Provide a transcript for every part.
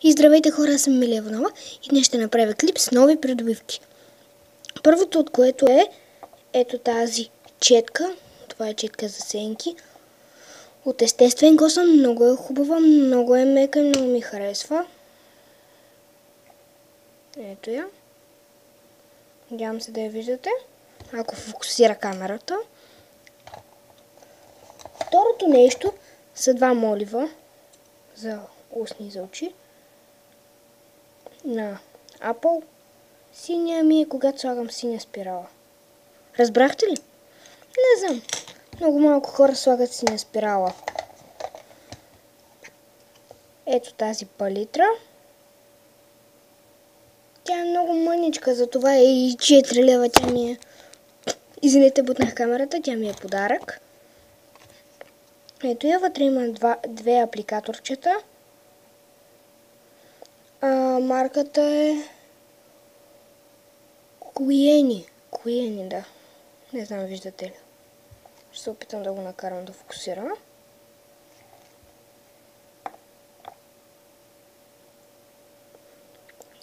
И здравейте хора, аз съм Милия Иванова и днес ще направя клип с нови придобивки. Първото от което е ето тази четка. Това е четка за сенки. От естествен косъм, много е хубава, много е мека и много ми харесва. Ето я. Надявам се да я виждате, ако фокусира камерата. Второто нещо са два молива за устни и за очи на Apple. Синия ми е когато слагам синя спирала. Разбрахте ли? Не знам. Много малко хора слагат синя спирала. Ето тази палитра. Тя е много мъничка, затова е и 4 лева. Тя ми е... Извинете, бутнах камерата, тя ми е подарък. Ето я, вътре има две апликаторчета. Марката е Куиени, да. Не знам, виждате ли. Ще се опитам да го накарам да фокусира.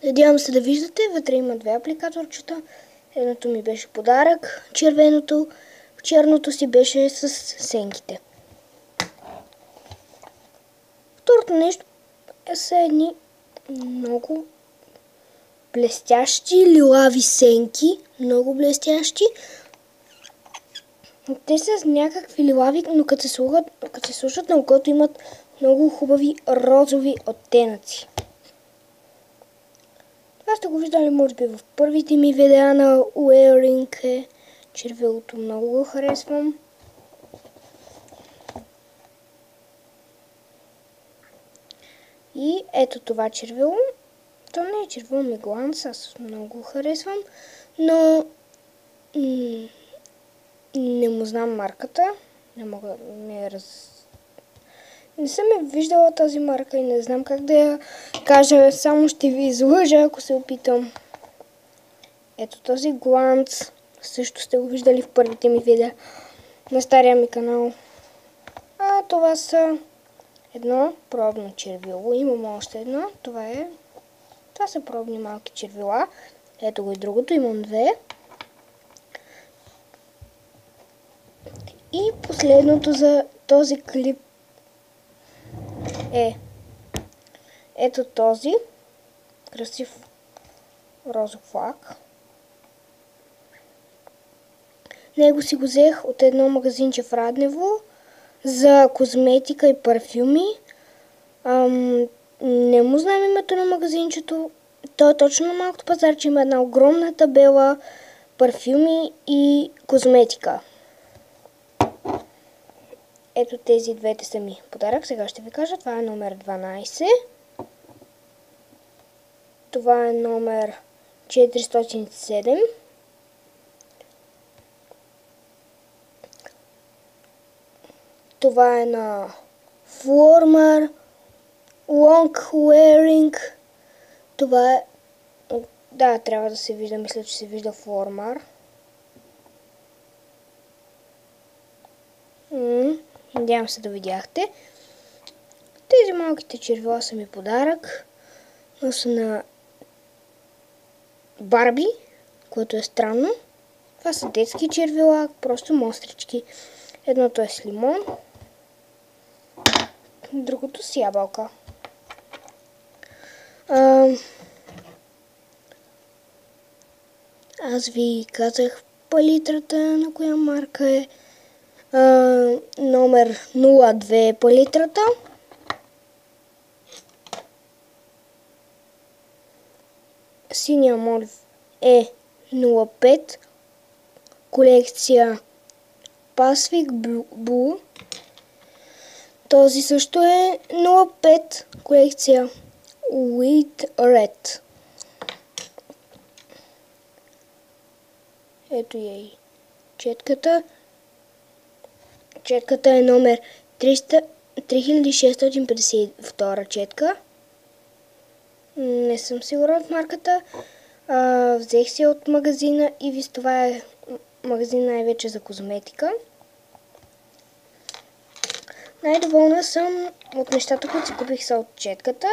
Надявам се да виждате, вътре има две апликаторчета. Едното ми беше подарък, черното си беше с сенките. Второто нещо са едни много блестящи лилави сенки. Много блестящи. Те са някакви лилави, но като се слушат на окото имат много хубави розови оттенъци. Това сте го виждали може би в първите ми видеа на Wearing. Червилото много го харесвам. И ето това червило. То не е червило, ми гланс, аз много го харесвам, но не му знам марката. Не съм я виждала тази марка и не знам как да я кажа, само ще ви излъжа, ако се опитам. Ето този гланс, също сте го виждали в първите ми видеа на стария ми канал. Това са едно пробно червило. Имам още едно. Това са пробни малки червила. Ето го и другото. Имам две. И последното за този клип е ето този красив розов флаг. Него си го взех от едно магазинче в Раднево за козметика и парфюми. Не му знам името на магазинчето. То е точно на малкото пазарче. Има една огромна табела парфюми и козметика. Ето тези двете са ми подарък. Сега ще ви кажа. Това е номер 12. Това е номер 407. Това е на Flormar Long Wearing. Това е... Да, трябва да се вижда. Мисля, че се вижда Flormar. Надявам се да видяхте. Тези малките червила са ми подарък. Но са на Барби, което е странно. Това са детски червила, просто монстрички. Едното е с лимон, другото с ябълка. Аз ви казах палитрата на коя марка е. Номер 02 е палитрата. Синия молив е 05. Колекция Pacific Blue. Този също е 05. Колекция With Red. Ето я и четката. Четката е номер 3652 четка. Не съм сигурна от марката. Взех си от магазина и виж, това е магазин най-вече за козметика. Най-доволна съм от нещата, които си купих са от четката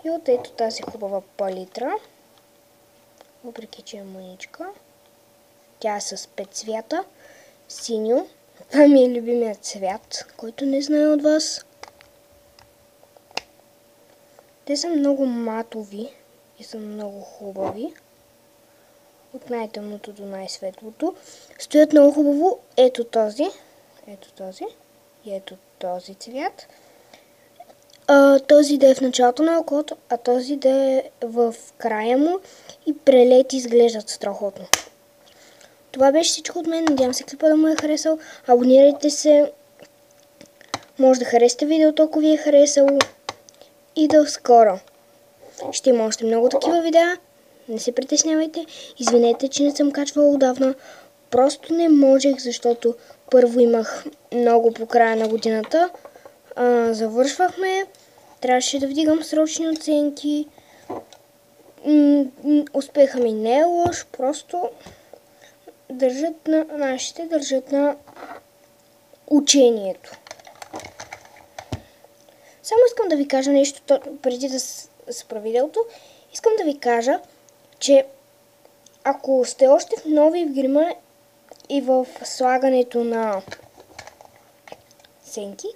и от ето тази хубава палитра. Въпреки че е мъничка. Тя е с 5 цвята. Синьо. Това ми е любимият цвят, който не знае от вас. Те са много матови и са много хубави. От най-тъмното до най-светлото. Стоят много хубаво. Ето този и ето този цвят. Този да е в началото на окото, а този да е в края му и прелети изглеждат страхотно. Това беше всичко от мен. Надявам се клипа да му е харесал. Абонирайте се. Може да харесате видеото, ако ви е харесало. И до скоро. Ще има още много такива видеа. Не се притеснявайте. Извинете, че не съм качвала отдавна. Просто не можех, защото първо имах много по края на годината. Завършвахме. Трябваше да вдигам срочни оценки. Успеха ми не е лош. Просто нашите държат на учението. Само искам да ви кажа нещо преди да спра видеото. Искам да ви кажа, че ако сте още нови в грима и в слагането на сенки,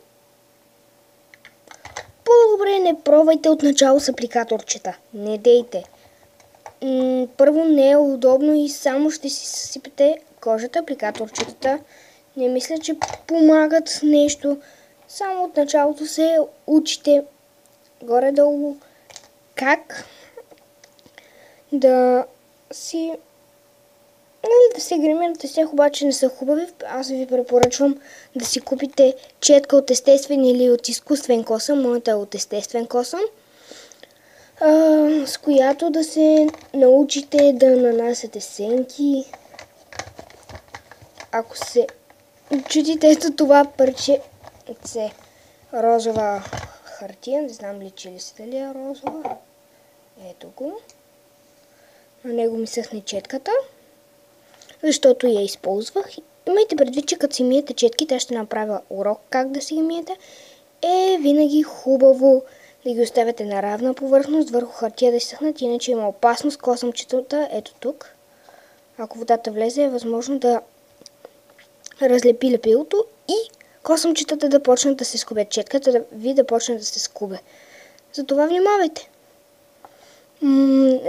по-добре не пробвайте отначало с апликаторчета. Не дейте. Първо не е удобно и само ще си съсипете кожата. Апликаторчетата не мисля, че помагат нещо. Само от началото се учите горе-долу как да си гримирате с тях, обаче не са хубави. Аз ви препоръчвам да си купите четка от естествен или от изкуствен косъм. Моята е от естествен косъм, с която да се научите да нанасяте сенки. Ако се чудите, ето това парче розова хартия, не знам личи ли се дали е розова. Ето го. На него ми съхне четката, защото я използвах. Имайте предвид, че като си миете четките, ще направя урок как да си ги миете. Винаги хубаво да ги оставяте на равна повърхност, върху хартия да изсъхнат, иначе има опасност косъмчетата. Ето тук. Ако водата влезе, е възможно да разлепи лепилото и косъмчетата да почнат да се скубят. Четката да почне да се скубе. Затова внимавайте.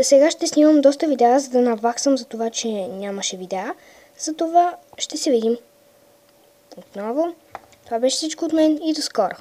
Сега ще снимам доста видеа, за да наваксам за това, че нямаше видеа. Затова ще се видим отново. Това беше всичко от мен и до скоро.